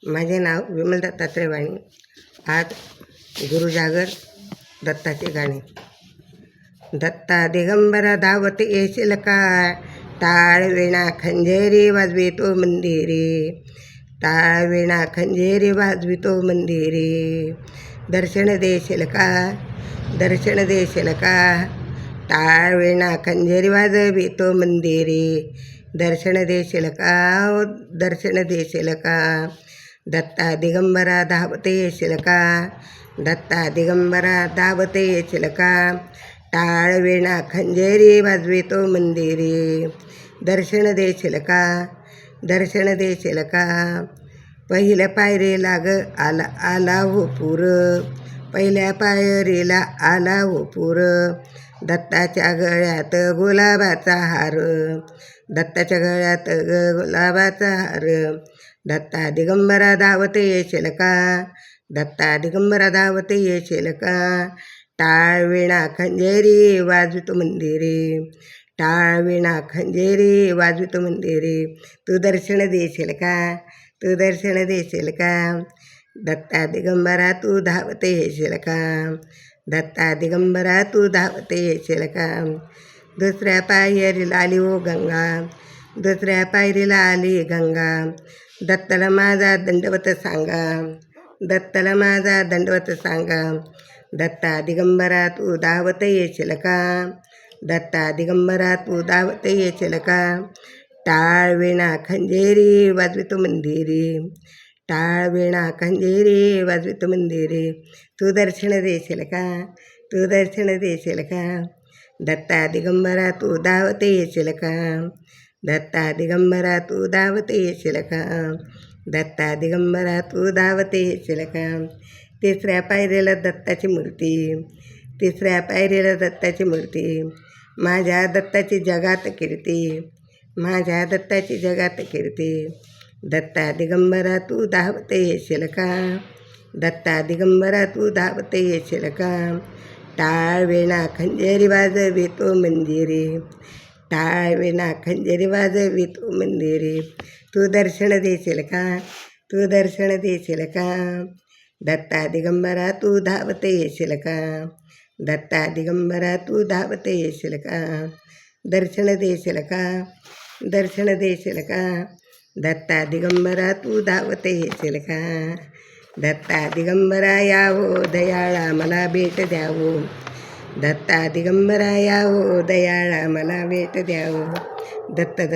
माझे नाव विमल दत्तात्रय वाणी. आज गुरुजागर दत्ताचे गाणे. दत्ता दिगंबरा धावत येशील का, टाळ विणा खंजेरी वाजवितो मंदिरे. टाळ विणा खंजेरी वाजवितो मंदिरे. दर्शन देशील का, दर्शन देशील का, टाळ विणा खंजेरी वाजवितो मंदिरे. दर्शन देशील का, दर्शन देशील का, दत्ता दिगंबरा धावत येशील का. दत्ता दिगंबरा धावत येशील का, टाळ विणा खंजेरी वाजवितो मंदिरे. दर्शन देशील का, दर्शन देशील का, पहिल्या पायरीला ग आला आला हो पूर. पहिल्या पायरीला आला हो पूर. दत्ताच्या गळ्यात गुलाबाचा हार, दत्ताच्या गळ्यात गुलाबाचा हार. दत्ता दिगंबरा धावत येशील का, दत्ता दिगंबरा धावत येशील का, टाळ विणा खंजेरी वाजवितो मंदिरे. टाळ विणा खंजेरी वाजवितो मंदिरे. तू दर्शन देशील का, तू दर्शन देशील का, दत्ता दिगंबरा तू धावत येशील का. दत्ता दिगंबरा तू धावत येशील का. दुसऱ्या पायरीला आली हो गंगा, दुसऱ्या पायरीला आली गंगा. दत्ताला माझा दंडवत सांगा, दत्ताला माझा दंडवत सांगा. दत्ता दिगंबरा तू धावत येशील का, दत्ता दिगंबरा तू धावत येशील का, टाळ विणा खंजेरी वाजवितो मंदिरे. टाळ विणा खंजेरी वाजवितो मंदिरे. तू दर्शन देशील का, तू दर्शन देशील का, दत्ता दिगंबरा तू धावत येशील का. दत्ता दिगंबरा तू धावत येशील का, दत्ता दिगंबरा तू धावत येशील का. तिसऱ्या पायरीला दत्ताची मूर्ती, तिसऱ्या पायरीला दत्ताची मूर्ती. माझ्या दत्ताची जगात कीर्ती, माझ्या दत्ताची जगात कीर्ती. दत्ता दिगंबरा तू धावत येशील का, दत्ता दिगंबरा तू धावत येशील का, टाळ विणा खंजेरी वाजवितो मंदिरे. टाळ विणा खंजेरी वाजवितो मंदिरे. तू दर्शन देशील का, तू दर्शन देशील का, दत्ता दिगंबरा तू धावत येशील का. दत्ता दिगंबरा तू धावत येशील का. दर्शन देशील का, दर्शन देशील का, दत्ता दिगंबरा तू धावत येशील का. दत्ता दिगंबरा यावो दयाळा मला भेट द्यावो. दत्ता दिगंबरा यावो दयाळा मला भेट द्यावो. दत्त दत्त